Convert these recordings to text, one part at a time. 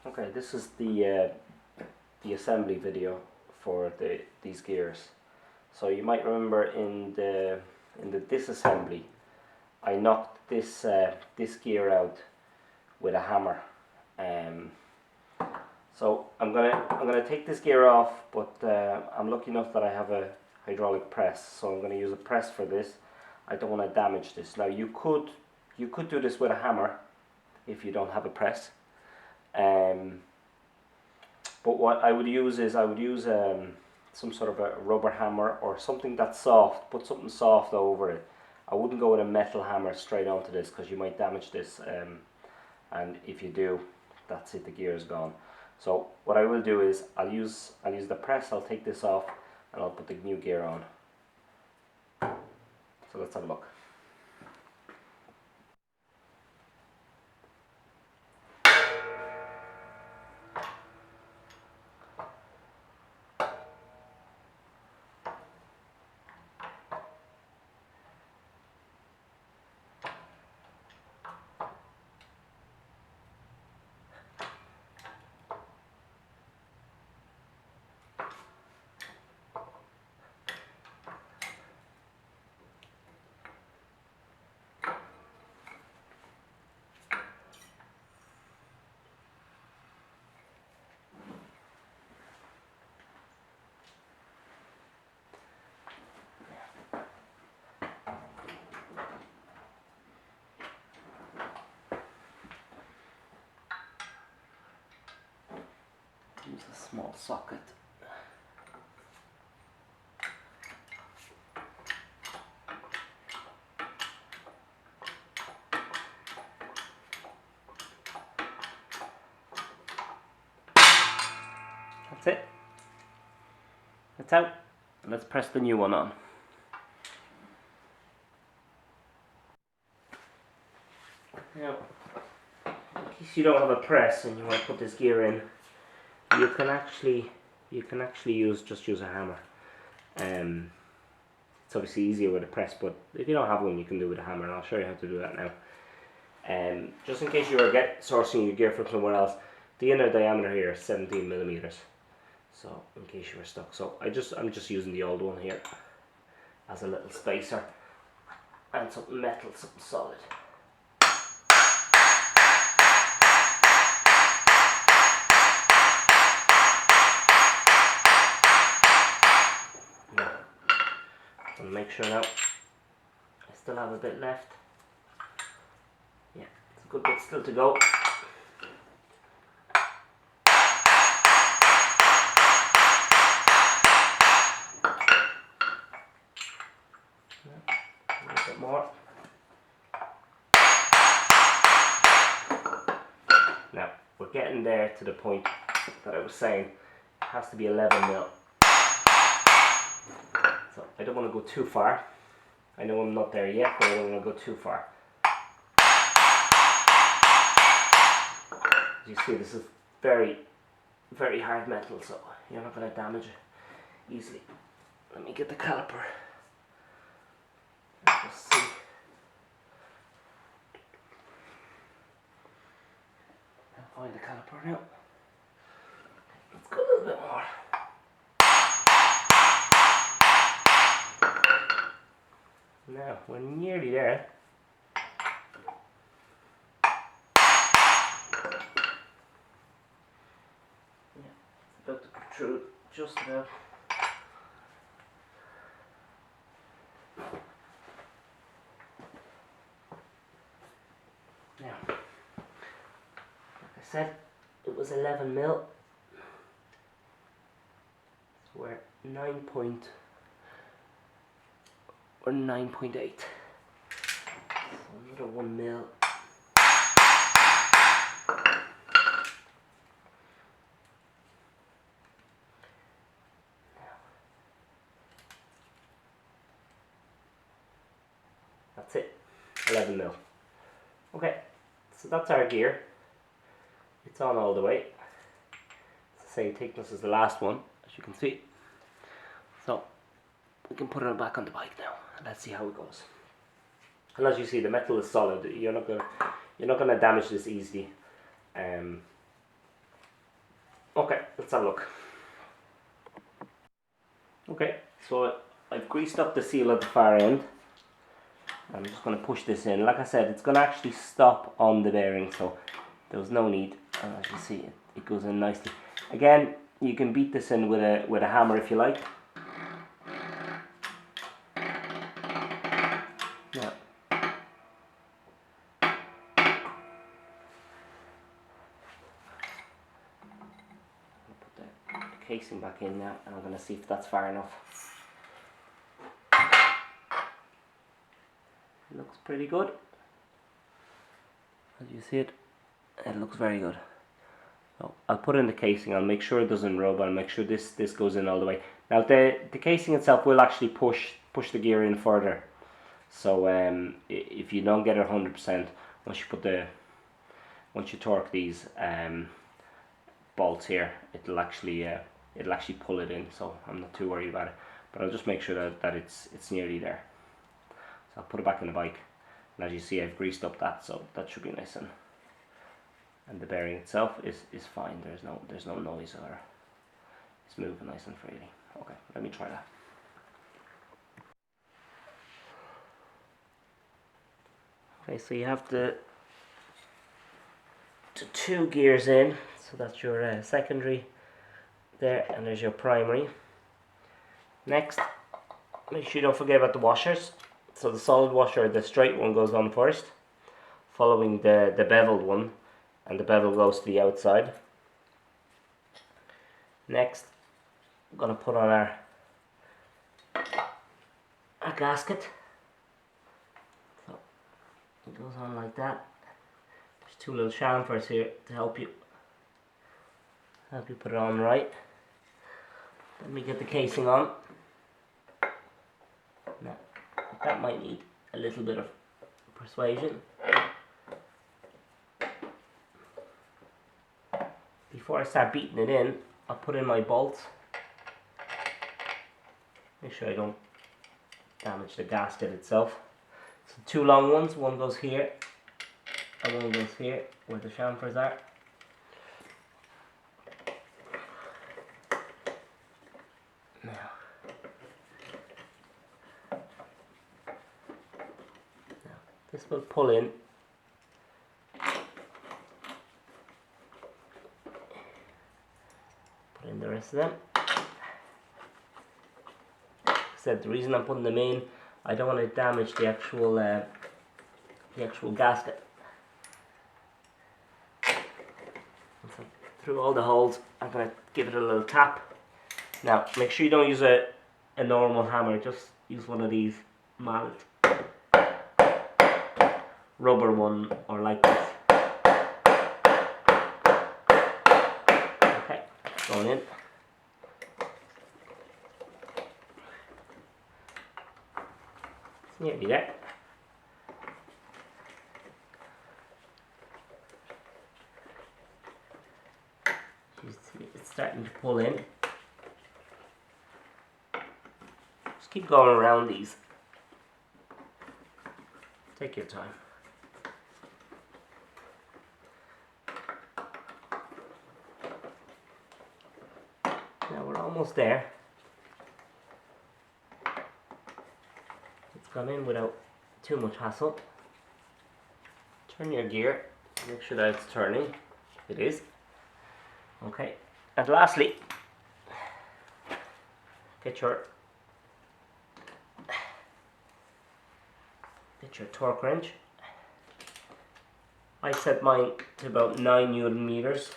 Okay, this is the assembly video for these gears. So you might remember in the disassembly, I knocked this gear out with a hammer. So I'm gonna take this gear off, but I'm lucky enough that I have a hydraulic press, so I'm gonna use a press for this. I don't want to damage this. Now you could do this with a hammer if you don't have a press. But what I would use is some sort of a rubber hammer or something that's soft. Put something soft over it. I wouldn't go with a metal hammer straight onto this because you might damage this, and if you do, that's it, the gear is gone. So what I will do is I'll use the press. I'll take this off and I'll put the new gear on. So let's have a look. Use a small socket. That's it. That's out. Let's press the new one on. Now, in case you don't have a press and you want to put this gear in, you can actually use a hammer. It's obviously easier with a press, but if you don't have one, you can do it with a hammer, and I'll show you how to do that now. Just in case you are sourcing your gear from somewhere else, the inner diameter here is 17 millimeters. So in case you were stuck, so I'm just using the old one here as a little spacer and something metal, something solid. Now, I'll make sure now I still have a bit left. Yeah, it's a good bit still to go. A little bit more. Now we're getting there to the point that I was saying. It has to be 11 mil. So I don't want to go too far. I know I'm not there yet, but I don't want to go too far. As you see, this is very, very hard metal, so you're not going to damage it easily. Let me get the caliper. Just see. I'll find the caliper now. Let's go a little bit more. Now we're nearly there. Yeah, it's about to protrude just about. Now, like I said, it was 11 mil. So we're 9.8. So another 1 mil. That's it, 11 mil. Okay, so that's our gear. It's on all the way. It's the same thickness as the last one, as you can see. So we can put it back on the bike now, and let's see how it goes. And as you see, the metal is solid. You're not gonna damage this easily. Okay, let's have a look. Okay, so I've greased up the seal at the far end. I'm just going to push this in. Like I said, it's going to actually stop on the bearing, so there's no need. And as you see, it goes in nicely. Again, you can beat this in with a hammer if you like. Yeah. Put the casing back in now, and I'm going to see if that's far enough. It looks pretty good. As you see it, it looks very good. So I'll put in the casing. I'll make sure it doesn't rub. I'll make sure this goes in all the way. Now the casing itself will actually push the gear in further. So if you don't get it 100%, once you torque these bolts here, it'll actually pull it in. So I'm not too worried about it. But I'll just make sure that it's nearly there. So I'll put it back in the bike. And as you see, I've greased up that, so that should be nice, and the bearing itself is fine. There's no noise, or it's moving nice and freely. Okay, let me try that. Okay, so you have the two gears in, so that's your secondary there, and there's your primary. Next, make sure you don't forget about the washers. So the solid washer, the straight one, goes on first, following the beveled one, and the bevel goes to the outside. Next, I'm going to put on our gasket. So it goes on like that. There's two little chamfers here to help you put it on right. Let me get the casing on. Now, that might need a little bit of persuasion. Before I start beating it in, I'll put in my bolts. Make sure I don't damage the gasket itself. So two long ones, one goes here and one goes here where the chamfers are. Now this will pull in. Put in the rest of them. Like I said, the reason I'm putting them in, I don't want to damage the actual gasket. So through all the holes, I'm going to give it a little tap. Now, make sure you don't use a normal hammer, just use one of these mallet rubber one, or like this. Okay, going in. It's nearly there. You see it's starting to pull in. Just keep going around these. Take your time. Now we're almost there. It's gone in without too much hassle. Turn your gear, make sure that it's turning. It is. Okay, and lastly, get your torque wrench. I set mine to about 9 Newton meters.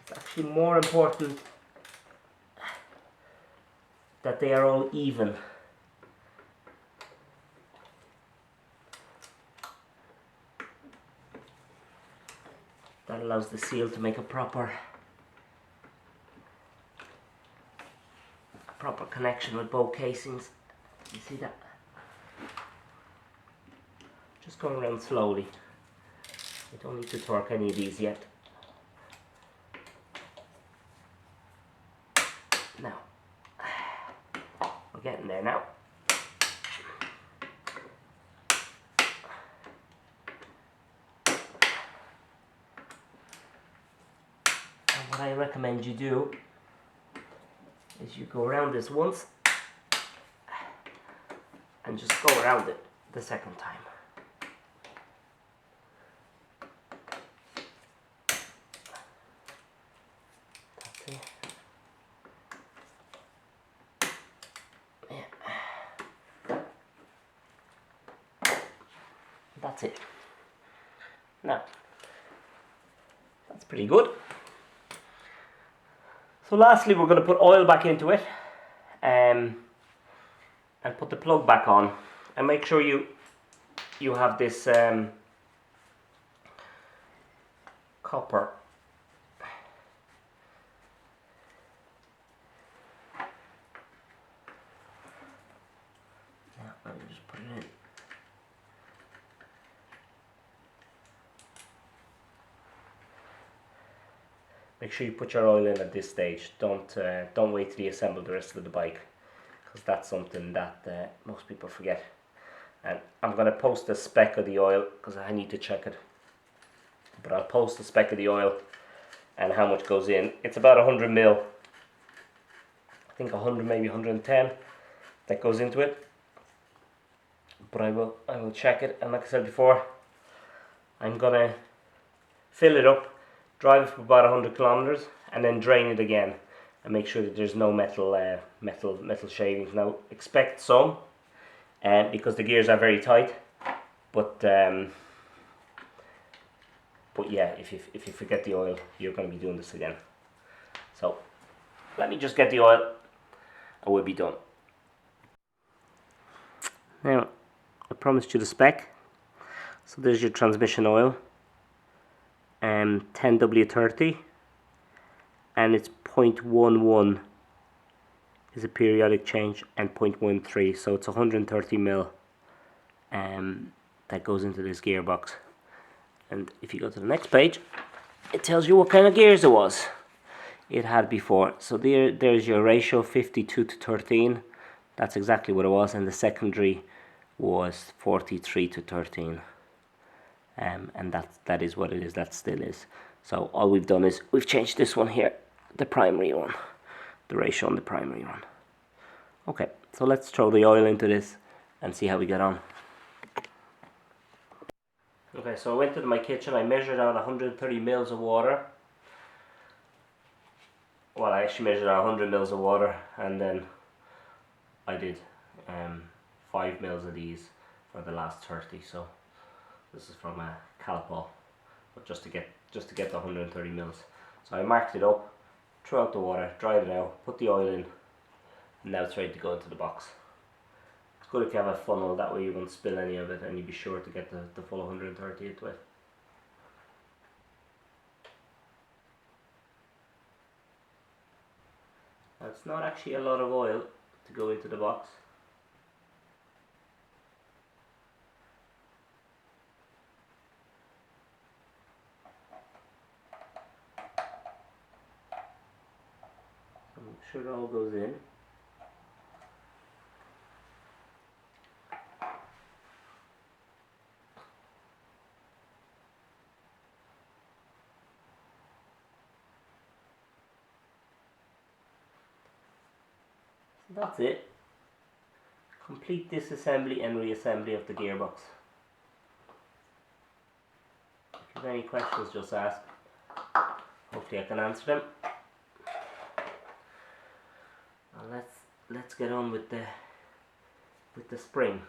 It's actually more important that they are all even. That allows the seal to make a proper connection with both casings. You see that? Just going around slowly. I don't need to torque any of these yet. Now, we're getting there now. what I recommend you do is you go around this once and just go around it the second time. That's it. Yeah. That's it. Now, that's pretty good. So lastly, we're going to put oil back into it and put the plug back on, and make sure you have this copper let me just put it in. Make sure you put your oil in at this stage. Don't wait till you assemble the rest of the bike, because that's something that most people forget. And I'm going to post a spec of the oil because I need to check it. But I'll post the spec of the oil and how much goes in. It's about 100 mil. I think 100, maybe 110 that goes into it. But I will check it, and like I said before, I'm going to fill it up, drive it for about 100 kilometers, and then drain it again and make sure that there's no metal shavings. Now expect some, because the gears are very tight, but yeah, if you forget the oil, you're going to be doing this again. So let me just get the oil and we'll be done. Now, I promised you the spec. So there's your transmission oil, 10W30, and it's 0.11 is a periodic change, and 0.13, so it's 130 mil that goes into this gearbox. And if you go to the next page, it tells you what kind of gears it had before. So there's your ratio, 52 to 13. That's exactly what it was, and the secondary was 43 to 13. And that is what it is. That still is. So all we've done is we've changed this one here, the primary one, the ratio on the primary one. Okay, so let's throw the oil into this and see how we get on. Okay, so I went into my kitchen, I measured out 130 mils of water. Well, I actually measured out 100 mils of water, and then I did 5 mils of these for the last 30. So this is from a Calpol, but just to get the 130 mils. So I marked it up, threw out the water, dried it out, put the oil in, and now it's ready to go into the box. It's good if you have a funnel, that way you won't spill any of it, and you'll be sure to get the full 130 into it. Now, it's not actually a lot of oil to go into the box. I'm sure it all goes in. So that's it. Complete disassembly and reassembly of the gearbox. If you have any questions, just ask. Hopefully I can answer them. Now let's get on with the spring.